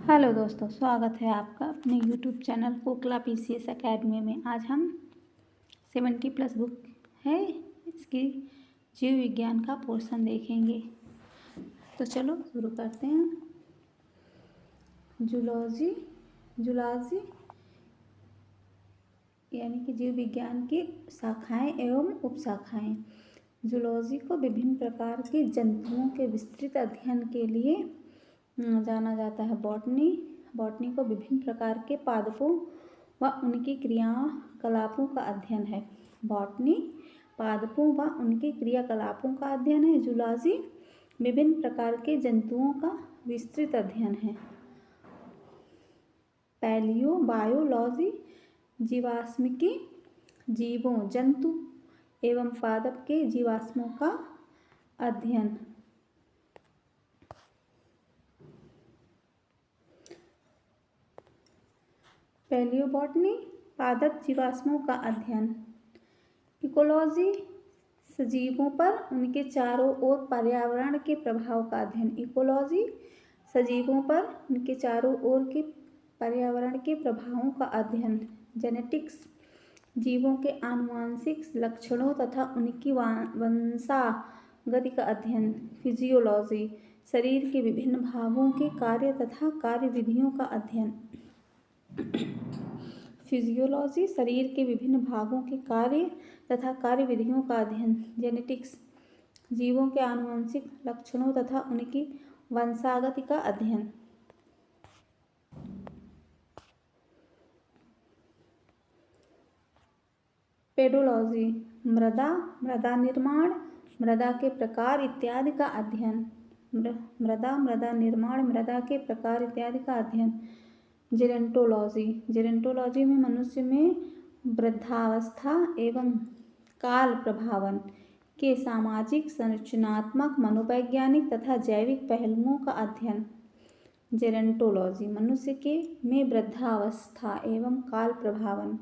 Hello दोस्तों, स्वागत है आपका अपने यूट्यूब चैनल कोकला PCS एकेडमी में। आज हम 70+ बुक है इसकी जीव विज्ञान का पोर्शन देखेंगे। तो चलो शुरू करते हैं। जूलॉजी यानी कि जीव विज्ञान की शाखाएं एवं उपशाखाएं। जूलॉजी को विभिन्न प्रकार के जंतुओं के विस्तृत अध्ययन के लिए जाना जाता है। बॉटनी को विभिन्न प्रकार के पादपों व उनकी क्रियाकलापों का अध्ययन है। बॉटनी पादपों व उनके क्रियाकलापों का अध्ययन है। जूलॉजी विभिन्न प्रकार के जंतुओं का विस्तृत अध्ययन है। बायोलॉजी जीवाश्मिकी जीवों, जंतु एवं पादप के जीवाश्मों का अध्ययन। पैलियोबॉटनी पादप जीवाश्मों का अध्ययन। इकोलॉजी सजीवों पर उनके चारों ओर पर्यावरण के प्रभाव का अध्ययन। इकोलॉजी सजीवों पर उनके चारों ओर के पर्यावरण के प्रभावों का अध्ययन। जेनेटिक्स जीवों के आनुवांशिक लक्षणों तथा उनकी वंशागति का अध्ययन। फिजियोलॉजी शरीर के विभिन्न भागों के कार्य तथा कार्यविधियों का अध्ययन। फिजियोलॉजी शरीर के विभिन्न भागों के कार्य तथा कार्यविधियों का अध्ययन। जेनेटिक्स जीवों के आनुवंशिक लक्षणों तथा उनकी वंशागति का अध्ययन। पेडोलॉजी मृदा निर्माण, मृदा के प्रकार इत्यादि का अध्ययन। मृदा निर्माण, मृदा के प्रकार इत्यादि का अध्ययन। जेरेंटोलॉजी में मनुष्य में वृद्धावस्था एवं काल प्रभावन के सामाजिक, संरचनात्मक, मनोवैज्ञानिक तथा जैविक पहलुओं का अध्ययन। जेरेंटोलॉजी मनुष्य में वृद्धावस्था एवं काल प्रभावन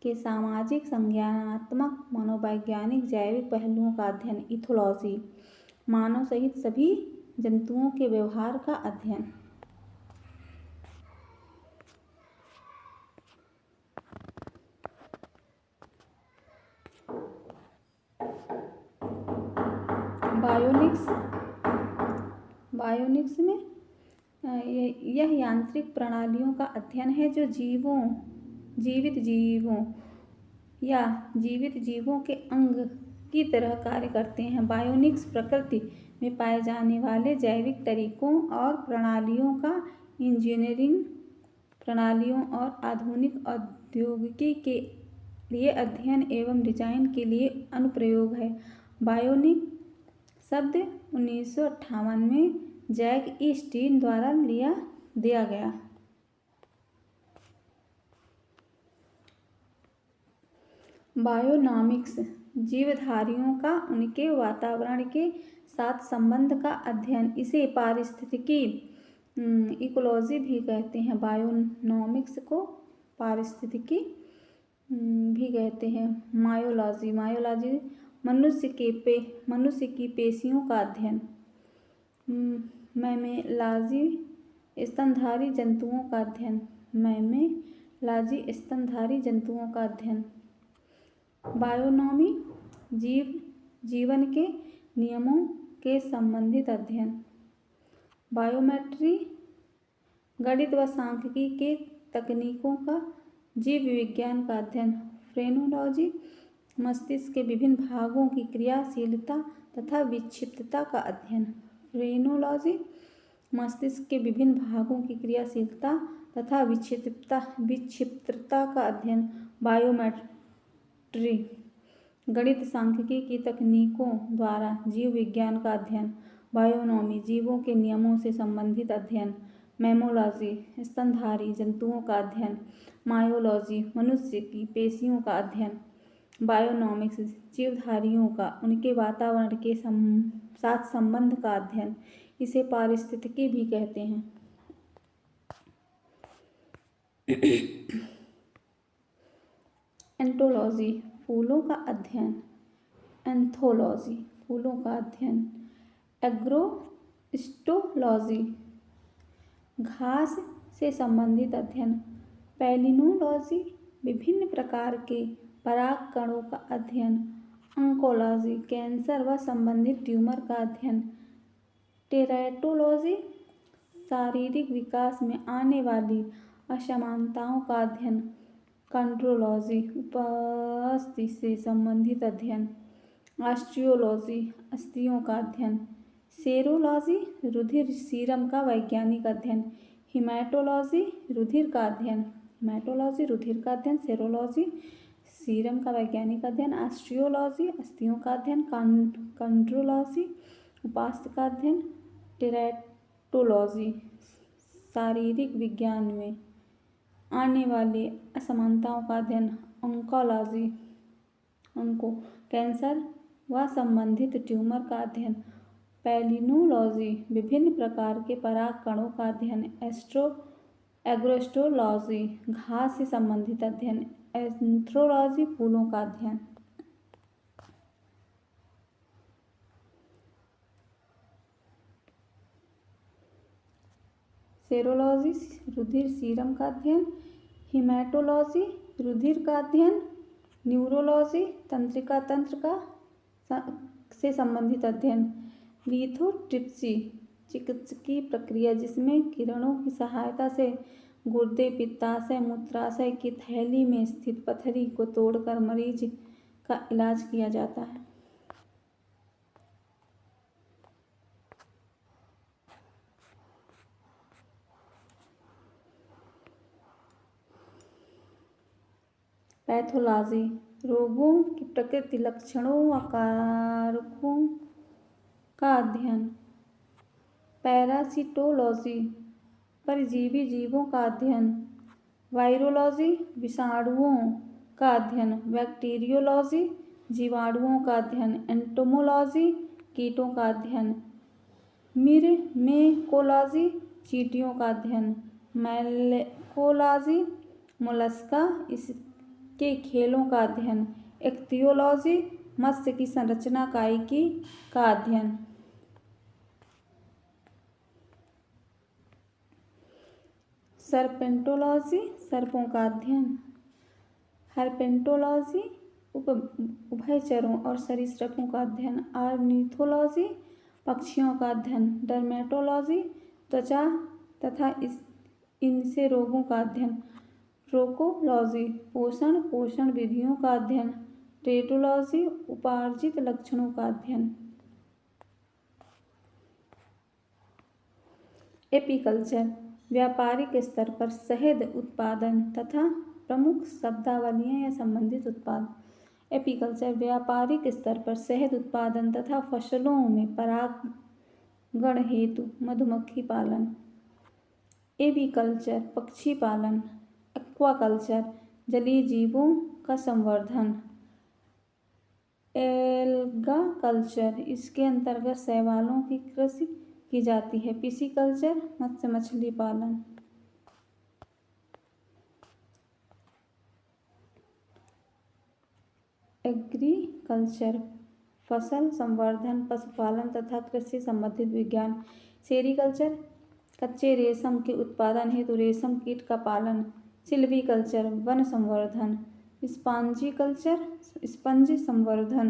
के सामाजिक, संज्ञानात्मक, मनोवैज्ञानिक, जैविक पहलुओं का अध्ययन। इथोलॉजी मानव सहित सभी जंतुओं के व्यवहार का अध्ययन। बायोनिक्स में यह यांत्रिक प्रणालियों का अध्ययन है जो जीवित जीवों के अंग की तरह कार्य करते हैं। बायोनिक्स प्रकृति में पाए जाने वाले जैविक तरीकों और प्रणालियों का इंजीनियरिंग प्रणालियों और आधुनिक औद्योगिकी के लिए अध्ययन एवं डिजाइन के लिए अनुप्रयोग है। बायोनिक शब्द 1958 में जैक ई स्टीन द्वारा दिया गया। बायोनॉमिक्स जीवधारियों का उनके वातावरण के साथ संबंध का अध्ययन। इसे पारिस्थितिकी इकोलॉजी भी कहते हैं। बायोनॉमिक्स को पारिस्थितिकी भी कहते हैं। मायोलॉजी मनुष्य की पेशियों का अध्ययन। मैमेलॉजी स्तनधारी जंतुओं का अध्ययन। बायोनॉमी जीवन के नियमों के संबंधित अध्ययन। बायोमेट्री गणित व सांख्यिकी के तकनीकों का जीव विज्ञान का अध्ययन। फ्रेनोलॉजी मस्तिष्क के विभिन्न भागों की क्रियाशीलता तथा विक्षिप्तता का अध्ययन। फ्रेनोलॉजी मस्तिष्क के विभिन्न भागों की क्रियाशीलता तथा विक्षिप्तता का अध्ययन। बायोमेट्री गणित सांख्यिकी की तकनीकों द्वारा जीव विज्ञान का अध्ययन। बायोनॉमी जीवों के नियमों से संबंधित अध्ययन। मैमोलॉजी स्तनधारी जंतुओं का अध्ययन। मायोलॉजी मनुष्य की पेशियों का अध्ययन। बायोनॉमिक्स जीवधारियों का उनके वातावरण के साथ संबंध का अध्ययन। इसे पारिस्थितिकी भी कहते हैं। एंटोलॉजी फूलों का अध्ययन। एंथोलॉजी फूलों का अध्ययन। एग्रोस्टोलॉजी घास से संबंधित अध्ययन। पैलिनोलॉजी विभिन्न प्रकार के पराग कणों का अध्ययन। ऑन्कोलॉजी कैंसर व संबंधित ट्यूमर का अध्ययन। टेराटोलॉजी शारीरिक विकास में आने वाली असमानताओं का अध्ययन। कंड्रोलॉजी उपस्थिति से संबंधित अध्ययन। ऑस्टियोलॉजी अस्थियों का अध्ययन। सेरोलॉजी रुधिर सीरम का वैज्ञानिक अध्ययन। हिमेटोलॉजी रुधिर का अध्ययन। हिमेटोलॉजी रुधिर का अध्ययन। सेरोलॉजी सीरम का वैज्ञानिक अध्ययन। ऑस्टियोलॉजी अस्थियों का अध्ययन। कंड्रोलॉजी उपास्थि का अध्ययन। टेराटोलॉजी शारीरिक विज्ञान में आने वाली असमानताओं का अध्ययन। ऑन्कोलॉजी ऑन्को कैंसर व संबंधित ट्यूमर का अध्ययन। पैलिनोलॉजी विभिन्न प्रकार के पराग कणों का अध्ययन। एग्रोस्टोलॉजी घास से संबंधित अध्ययन। एंथ्रोलॉजी फूलों का अध्ययन। सेरोलॉजी रुधिर सीरम का अध्ययन। हिमेटोलॉजी रुधिर का अध्ययन। न्यूरोलॉजी तंत्रिका तंत्र का से संबंधित अध्ययन। लिथोट्रिप्सी चिकित्सकीय प्रक्रिया जिसमें किरणों की सहायता से गुर्दे पित्ताशय मूत्राशय की थैली में स्थित पथरी को तोड़कर मरीज का इलाज किया जाता है। पैथोलॉजी रोगों की प्रकृति लक्षणों व कारकों का अध्ययन। पैरासिटोलॉजी परजीवी जीवों का अध्ययन। वायरोलॉजी विषाणुओं का अध्ययन। बैक्टीरियोलॉजी जीवाणुओं का अध्ययन। एंटोमोलॉजी कीटों का अध्ययन। मिरमेकोलॉजी चींटियों का अध्ययन। मैलेकोलॉजी मोलस्का इसके खेलों का अध्ययन। इक्तियोलॉजी मत्स्य की संरचना कायिकी का अध्ययन। सर्पेंटोलॉजी सर्पों का अध्ययन। हर्पेंटोलॉजी उभयचरों और सरीसृपों का अध्ययन। ऑर्निथोलॉजी पक्षियों का अध्ययन। डर्मेटोलॉजी त्वचा तथा इनसे रोगों का अध्ययन। ट्रोकोलॉजी पोषण विधियों का अध्ययन। टेटोलॉजी उपार्जित लक्षणों का अध्ययन। एपीकल्चर व्यापारिक स्तर पर शहद उत्पादन तथा प्रमुख शब्दावलियां या संबंधित उत्पाद। एपीकल्चर व्यापारिक स्तर पर शहद उत्पादन तथा फसलों में परागण हेतु मधुमक्खी पालन। एवीकल्चर पक्षी पालन। एक्वाकल्चर जलीय जीवों का संवर्धन। एल्गा कल्चर इसके अंतर्गत शैवालों की कृषि की जाती है। पिसीकल्चर मत्स्य मछली पालन। एग्रीकल्चर फसल संवर्धन पशुपालन तथा कृषि संबंधित विज्ञान। सेरीकल्चर कच्चे रेशम के उत्पादन हेतु रेशम कीट का पालन। सिल्वीकल्चर वन संवर्धन। स्पॉन्जीकल्चर स्पंज संवर्धन।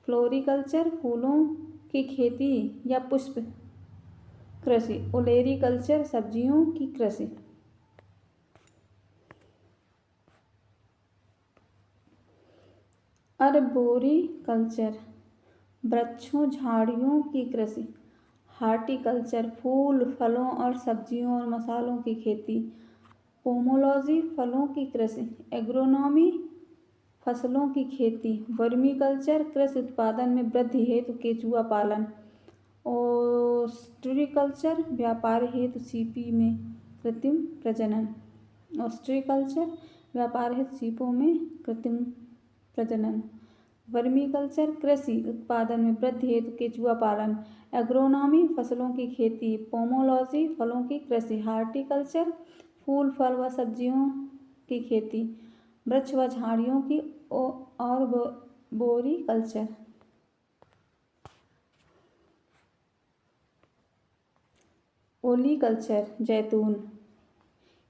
फ्लोरिकल्चर फूलों की खेती या पुष्प कृषि। ओलेरीकल्चर सब्जियों की कृषि। अर्बोरिकल्चर वृक्षों झाड़ियों की कृषि। हार्टिकल्चर फूल फलों और सब्जियों और मसालों की खेती। पोमोलॉजी फलों की कृषि। एग्रोनॉमी फसलों की खेती। वर्मीकल्चर कृषि उत्पादन में वृद्धि हेतु केंचुआ पालन। ऑस्ट्रीकल्चर व्यापार हेतु सीपी में कृत्रिम प्रजनन। ऑस्ट्रीकल्चर व्यापार हेतु सीपों में कृत्रिम प्रजनन। वर्मीकल्चर कृषि उत्पादन में वृद्धि हेतु केंचुआ पालन। एग्रोनॉमी फसलों की खेती। पोमोलॉजी फलों की कृषि। हार्टिकल्चर फूल फल व सब्जियों की खेती। वृक्ष व झाड़ियों की और बोरीकल्चर। ओलीकल्चर जैतून।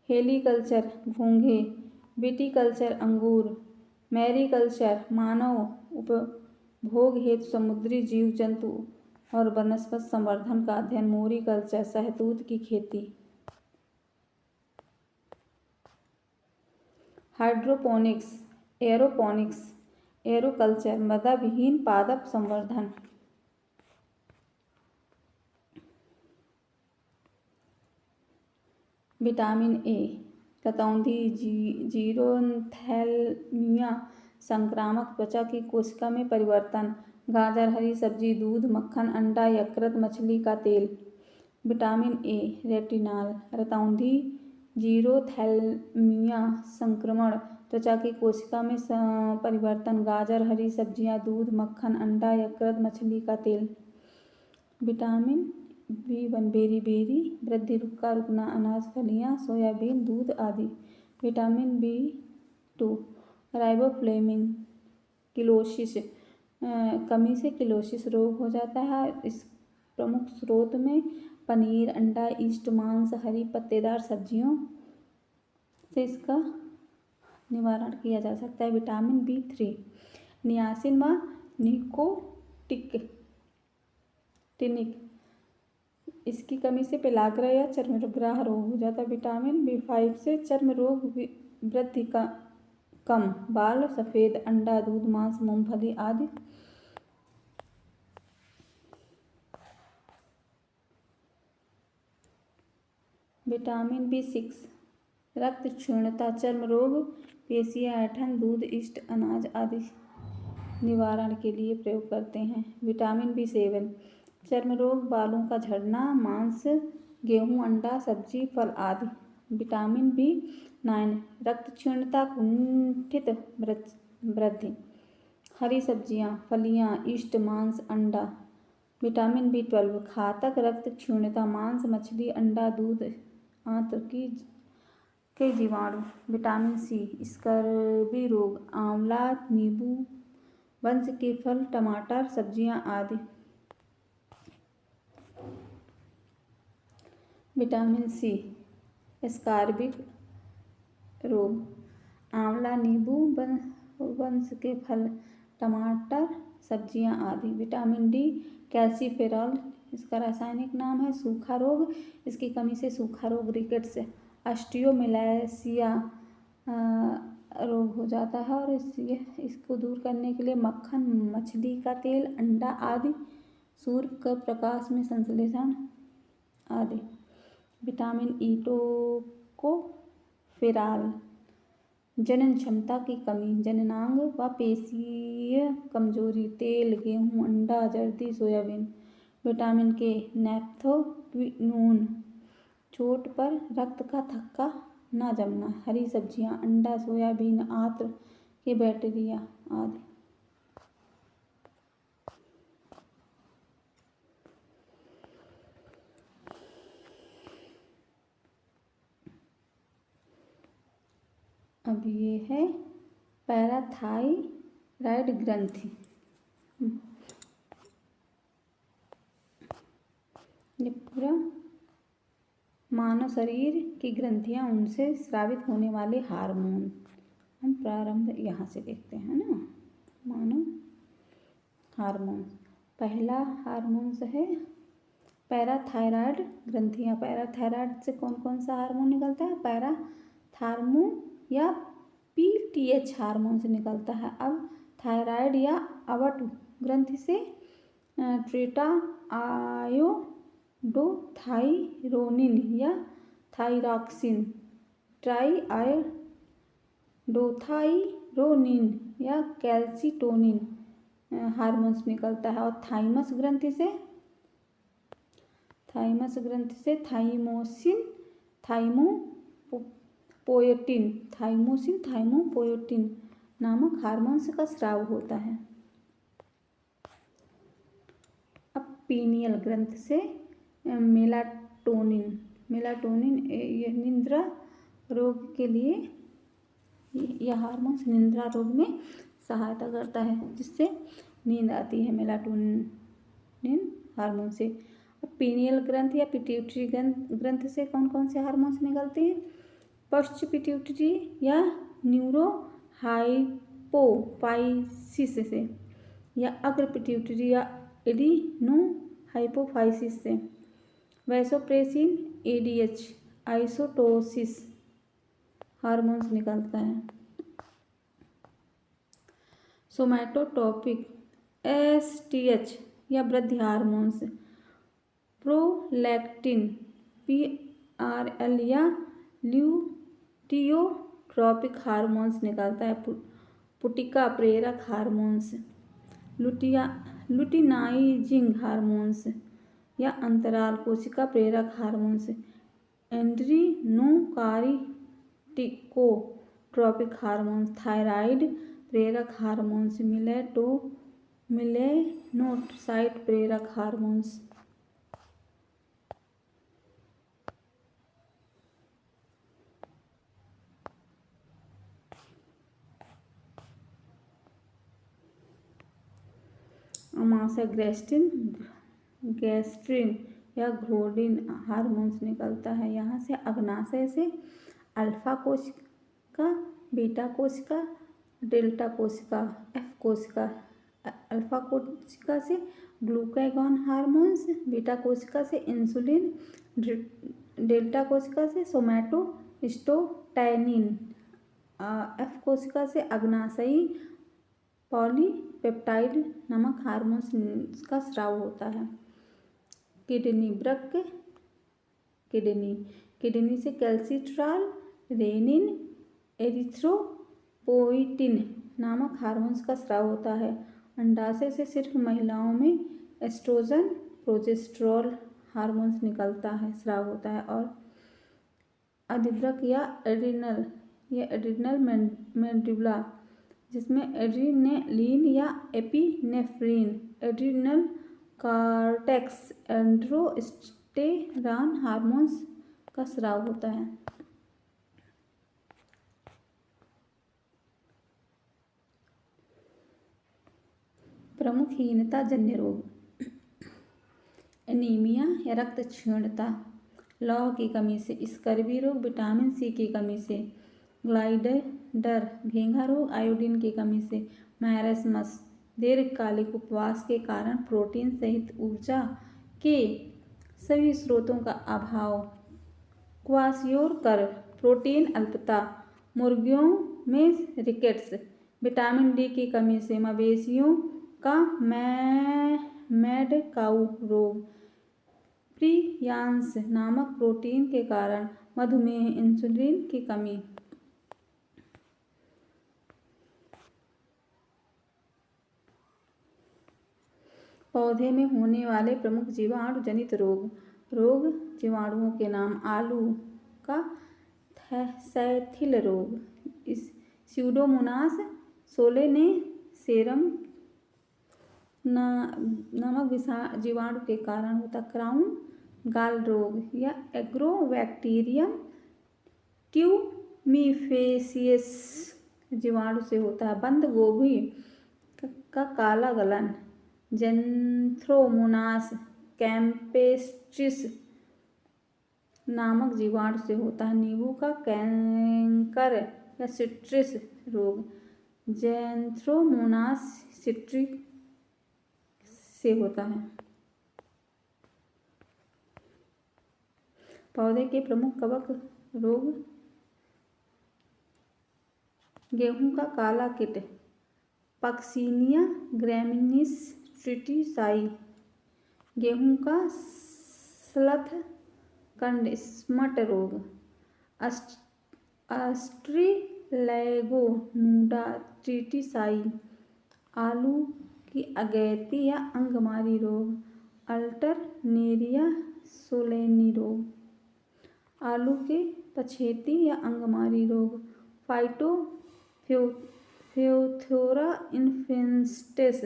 हेलीकल्चर घोंघे, विटीकल्चर अंगूर, मैरीकल्चर मानव उपभोग हेतु समुद्री जीव जंतु और वनस्पति संवर्धन का अध्ययन, मोरीकल्चर शहतूत की खेती। हाइड्रोपोनिक्स, एरोपोनिक्स, एरोकल्चर मृदा विहीन पादप संवर्धन। विटामिन ए, रतौंधी, जीरोथैल्मिया, संक्रामक त्वचा की कोशिका में परिवर्तन, गाजर, हरी सब्जी, दूध, मक्खन, अंडा, यकृत, मछली का तेल। विटामिन ए, रेटिनॉल, रतौंधी, जीरोथैल्मिया, संक्रमण, त्वचा की कोशिका में परिवर्तन, गाजर, हरी सब्जियां, दूध, मक्खन, अंडा, यकृत, मछली का तेल। विटामिन B1, बेरी, वृद्धि का रुकना, अनाज, फलियां, सोयाबीन, दूध आदि। विटामिन B2, राइबोफ्लेविन, किलोसिस, कमी से किलोसिस रोग हो जाता है। इस प्रमुख स्रोत में पनीर, अंडा, ईस्ट, मांस, हरी पत्तेदार सब्जियों से इसका निवारण किया जा सकता है। विटामिन B3, नियासिन व निकोटिनिक, इसकी कमी से पेलाग्रा या चर्मरोग हो जाता है। विटामिन B5 से चर्म रोग, वृद्धि का कम, बाल सफेद, अंडा, दूध, मांस, मूंगफली आदि। विटामिन B6, रक्त क्षीणता, चर्म रोग, पेशियां, ऐंठन, दूध, ईस्ट, अनाज आदि निवारण के लिए प्रयोग करते हैं। विटामिन B7, चर्म रोग, बालों का झड़ना, मांस, गेहूं, अंडा, सब्जी, फल आदि। विटामिन B9, रक्त क्षीणता, कुंठित वृद्धि, हरी सब्जियां, फलियां, ईस्ट, मांस, अंडा। विटामिन B12, घातक रक्त क्षीणता, मांस, मछली, अंडा, दूध, आंत्र के जीवाणु। विटामिन C, स्कर्वी रोग, आंवला, नींबू वंश के फल, टमाटर, सब्जियां आदि। विटामिन C, स्कर्वी रोग, आंवला, नींबू वंश के फल, टमाटर, सब्जियां आदि। विटामिन D, कैल्सीफेरॉल, इसका रासायनिक नाम है। सूखा रोग, इसकी कमी से सूखा रोग, रिकेट्स, ऑस्टियोमेलासिया रोग हो जाता है और इसको दूर करने के लिए मक्खन, मछली का तेल, अंडा आदि, सूर्य के प्रकाश में संश्लेषण आदि। विटामिन ई, टोकोफेरॉल, जनन क्षमता की कमी, जननांग व पेशीय कमजोरी, तेल, गेहूं, अंडा, जर्दी, सोयाबीन। विटामिन के, नैप्थोक्विनोन, चोट पर रक्त का थक्का न जमना, हरी सब्जियां, अंडा, सोयाबीन, आंत्र के बैक्टीरिया आदि। अब ये है पैराथायराइड ग्रंथि। ये पूरा मानव शरीर की ग्रंथियां, उनसे स्रावित होने वाले हार्मोन। हम प्रारंभ यहाँ से देखते हैं ना। मानव हार्मोन, पहला हार्मोन है पैराथायराइड ग्रंथियां। पैराथायराइड से कौन कौन सा हार्मोन निकलता है? पैराथार्मोन या PTH हार्मोन से निकलता है। अब थायराइड या अवट ग्रंथि से ट्रेटा आयोडोथाइरोनिन या थाइरॉक्सिन, ट्राइआयोडोथाइरोनिन या कैल्सिटोनिन हार्मोन्स निकलता है। और थाइमस ग्रंथि से थाइमोसिन, थाइमोपोएटिन नामक हार्मोन्स का स्राव होता है। अब पीनियल ग्रंथि से मेलाटोनिन, यह निद्रा रोग के लिए, यह हार्मोन निद्रा रोग में सहायता करता है, जिससे नींद आती है मेलाटोनिन हार्मोन से। अब पीनियल ग्रंथि या पिट्यूटरी ग्रंथि से कौन कौन से हार्मोन्स निकलते हैं? पश्च पिट्यूटरी या न्यूरो हाइपोफाइसिस से, या अग्र पिट्यूटरी या एडिनो हाइपोफाइसिस से। वैसोप्रेसिन ADH आइसोटोसिस हार्मोन्स निकलता है। सोमैटोटॉपिक STH या वृद्धि हार्मोन्स, प्रोलैक्टिन PRL या ल्यूटियोट्रॉपिक हार्मोन्स निकलता है। पुटिका प्रेरक हार्मोन्स, लुटिनाइजिंग हार्मोन्स या अंतराल कोशिका प्रेरक हार्मोन्स, एंड्रिनोकार्टिकोट्रॉपिक हार्मोन्स, थायराइड प्रेरक हार्मोन्स, मेलेनोसाइट प्रेरक हार्मोन्स। अमाशय गैस्ट्रिन या घ्रोडिन हार्मोन्स निकलता है। यहाँ से अग्नाशय से अल्फा कोशिका, बीटा कोशिका, डेल्टा कोशिका, F कोशिका। अल्फा कोशिका से ग्लूकागॉन हार्मोन्स, बीटा कोशिका से इंसुलिन, डेल्टा कोशिका से सोमैटोस्टेनिन, F कोशिका से अग्नाशयी पॉलीपेप्टाइड नामक हार्मोन्स का स्राव होता है। किडनी वृक्क, किडनी से कैल्सिट्रॉल, रेनिन, एरिथ्रोपोइटिन नामक हार्मोन्स का स्राव होता है। अंडाशय से सिर्फ महिलाओं में एस्ट्रोजन, प्रोजेस्टेरोन हार्मोन्स निकलता है, स्राव होता है। और अधिवृक्क या एड्रिनल मेडुला, जिसमें एड्रिनलिन या एपिनेफ्रिन, एड्रिनल कॉर्टेक्स, एंड्रोस्टेरॉन हार्मोन्स का स्राव होता है। प्रमुख हीनता जन्य रोग, एनीमिया या रक्त क्षीणता, लौह की कमी से, स्कर्वी रोग, विटामिन C की कमी से, ग्लाइडर घेंघा रोग, आयोडीन की कमी से, मैरस्मस, दीर्घकालिक उपवास के कारण प्रोटीन सहित ऊर्जा के सभी स्रोतों का अभाव, क्वासियोरकर, प्रोटीन अल्पता, मुर्गियों में रिकेट्स, विटामिन D की कमी से, मवेशियों का मैड काऊ रोग, प्रियांस नामक प्रोटीन के कारण मधुमेह, इंसुलिन की कमी। पौधे में होने वाले प्रमुख जीवाणु जनित रोग, जीवाणुओं के नाम, आलू का सैथिल रोग, स्यूडोमोनास सोलेनेसेरम नामक जीवाणु के कारण होता, क्राउन गाल रोग या एग्रोबैक्टीरियम ट्यूमिफेसियस जीवाणु से होता है। बंद गोभी का काला गलन, जेंथ्रोमोनास कैम्पेस्ट्रिस नामक जीवाणु से होता है। नींबू का कैंकर या सिट्रस रोग, जेंथ्रोमोनास सिट्रिक से होता है। पौधे के प्रमुख कवक रोग, गेहूं का काला कीट, पक्सिनिया ग्रैमिनीस ट्रिटिसाई, गेहूं का स्लथ कंड स्मट रोग, अस्ट्रिलैगोनुडा ट्रिटिसाई, आलू की अगैती या अंगमारी रोग, अल्टरनेरिया सोलेनी रोग, आलू के पछेती या अंगमारी रोग, फाइटोप्थोरा इन्फेस्टेस,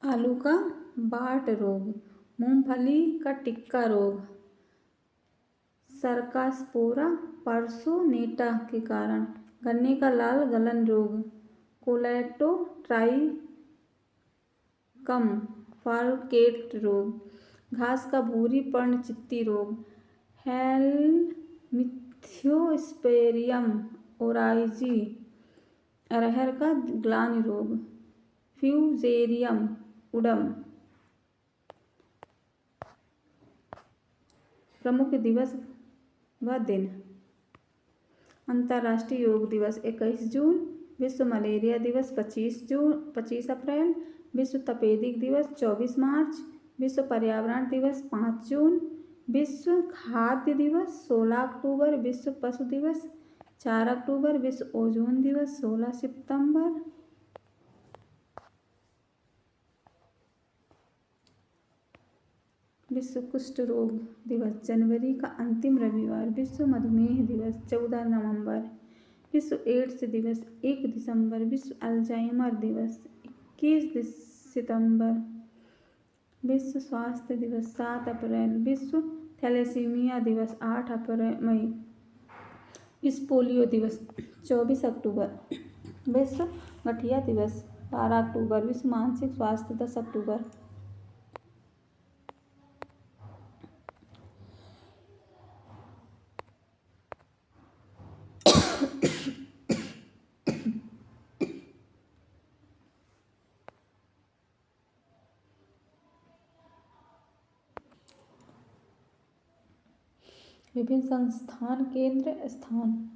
आलू का बाट रोग, मूंगफली का टिक्का रोग, सर्कास्पोरा पर्सोनेटा के कारण, गन्ने का लाल गलन रोग, कोलेटोट्राइकम फाल्केट रोग, घास का भूरी पर्णचित्ती रोग, हेलमिंथियोस्पेरियम ओराइजी, अरहर का ग्लानि रोग, फ्यूजेरियम उडम। प्रमुख दिवस व दिन। अंतर्राष्ट्रीय योग दिवस 21 जून, विश्व मलेरिया दिवस 25 अप्रैल, विश्व तपेदिक दिवस 24 मार्च, विश्व पर्यावरण दिवस 5 जून, विश्व खाद्य दिवस 16 अक्टूबर, विश्व पशु दिवस 4 अक्टूबर, विश्व ओजोन दिवस 16 सितंबर। विश्व कुष्ठ रोग दिवस जनवरी का अंतिम रविवार, विश्व मधुमेह दिवस 14 नवंबर, विश्व एड्स दिवस 1 दिसंबर, विश्व अल्जाइमर दिवस 21 सितंबर, विश्व स्वास्थ्य दिवस 7 अप्रैल, विश्व थैलेसीमिया दिवस 8 मई, विश्व पोलियो दिवस 24 अक्टूबर, विश्व गठिया दिवस 12 अक्टूबर, विश्व मानसिक स्वास्थ्य 10 अक्टूबर। विभिन्न संस्थान केंद्र स्थान।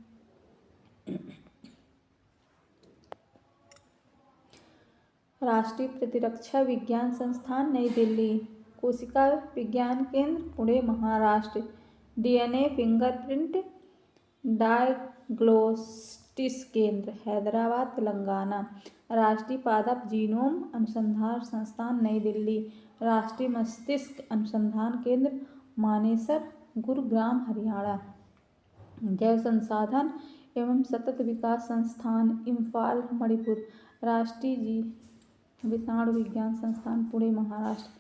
राष्ट्रीय प्रतिरक्षा विज्ञान संस्थान नई दिल्ली, कोशिका विज्ञान केंद्र Pune Maharashtra, DNA fingerprint diagnostics केंद्र हैदराबाद तेलंगाना, राष्ट्रीय पादप जीनोम अनुसंधान संस्थान नई दिल्ली, राष्ट्रीय मस्तिष्क अनुसंधान केंद्र मानेसर गुरुग्राम हरियाणा, जैव संसाधन एवं सतत विकास संस्थान इम्फाल मणिपुर, राष्ट्रीय विषाणु विज्ञान संस्थान पुणे महाराष्ट्र,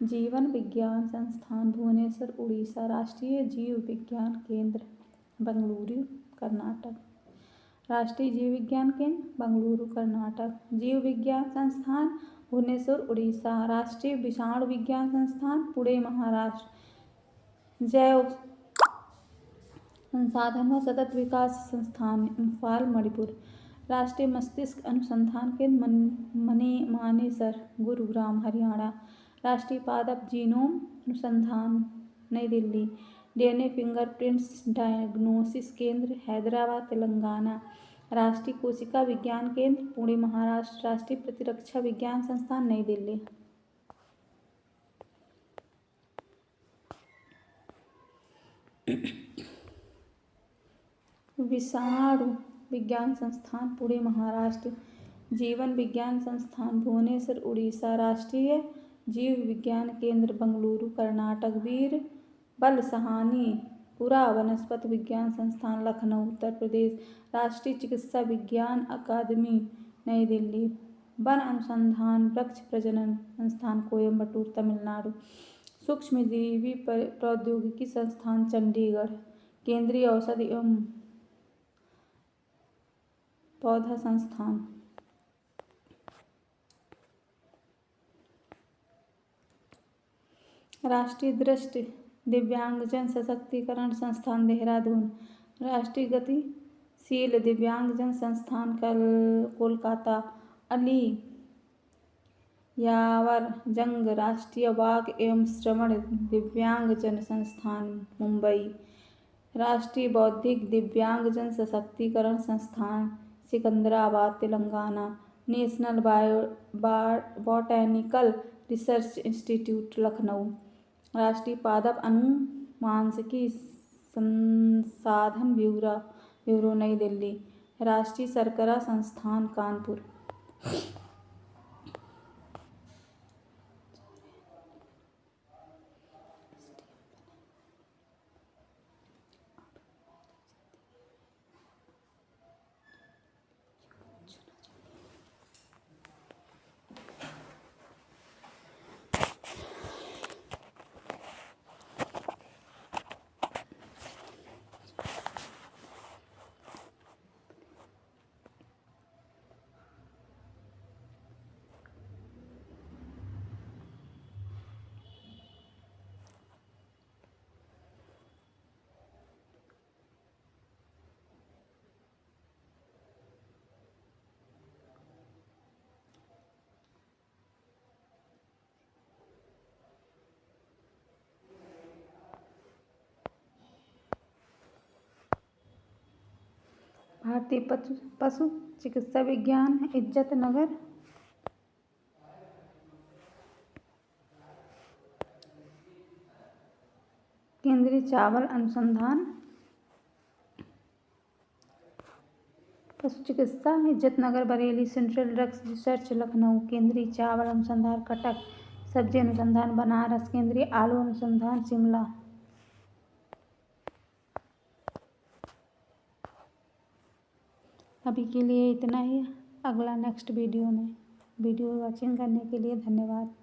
जीवन विज्ञान संस्थान भुवनेश्वर उड़ीसा, राष्ट्रीय जीव विज्ञान केंद्र बेंगलुरु कर्नाटक, राष्ट्रीय जीव विज्ञान केंद्र बेंगलुरु कर्नाटक, जीव विज्ञान संस्थान भुवनेश्वर उड़ीसा, राष्ट्रीय विषाणु विज्ञान संस्थान पुणे महाराष्ट्र, जैव संसाधन व सतत विकास संस्थान इम्फाल मणिपुर, राष्ट्रीय मस्तिष्क अनुसंधान केंद्र मानेसर गुरुग्राम हरियाणा, राष्ट्रीय पादप जीनोम अनुसंधान नई दिल्ली, डीएनए फिंगरप्रिंट्स डायग्नोसिस केंद्र हैदराबाद तेलंगाना, राष्ट्रीय कोशिका विज्ञान केंद्र पुणे महाराष्ट्र, राष्ट्रीय प्रतिरक्षा विज्ञान संस्थान नई दिल्ली। विषाणु विज्ञान संस्थान पुणे महाराष्ट्र, जीवन विज्ञान संस्थान भुवनेश्वर उड़ीसा, राष्ट्रीय जीव विज्ञान केंद्र बेंगलुरु कर्नाटक, वीर बल सहानी पुरा वनस्पति विज्ञान संस्थान लखनऊ उत्तर प्रदेश, राष्ट्रीय चिकित्सा विज्ञान अकादमी नई दिल्ली, वन अनुसंधान वृक्ष प्रजनन संस्थान कोयम्बटूर तमिलनाडु, सूक्ष्मजीवी प्रौद्योगिकी संस्थान चंडीगढ़, केंद्रीय औषधि एवं पौधा संस्थान। राष्ट्रीय दृष्टि दिव्यांगजन सशक्तिकरण संस्थान देहरादून, राष्ट्रीय गतिशील दिव्यांगजन संस्थान कोलकाता, अली यावर जंग राष्ट्रीय वाक एवं श्रवण दिव्यांगजन संस्थान मुंबई, राष्ट्रीय बौद्धिक दिव्यांगजन सशक्तिकरण संस्थान Secunderabad Telangana, national botanical research institute Lucknow, राष्ट्रीय पादप अनुवांशिकी संसाधन ब्यूरो नई दिल्ली, राष्ट्रीय शर्करा संस्थान कानपुर। भारतीय पशु चिकित्सा विज्ञान इज्जत नगर, केंद्रीय चावल अनुसंधान पशु चिकित्सा Izzat Nagar Bareilly, central drugs research Lucknow, केंद्रीय चावल अनुसंधान कटक, सब्जी अनुसंधान बनारस, केंद्रीय आलू अनुसंधान शिमला। अभी के लिए इतना ही, अगला नेक्स्ट वीडियो में। वीडियो वॉचिंग करने के लिए धन्यवाद।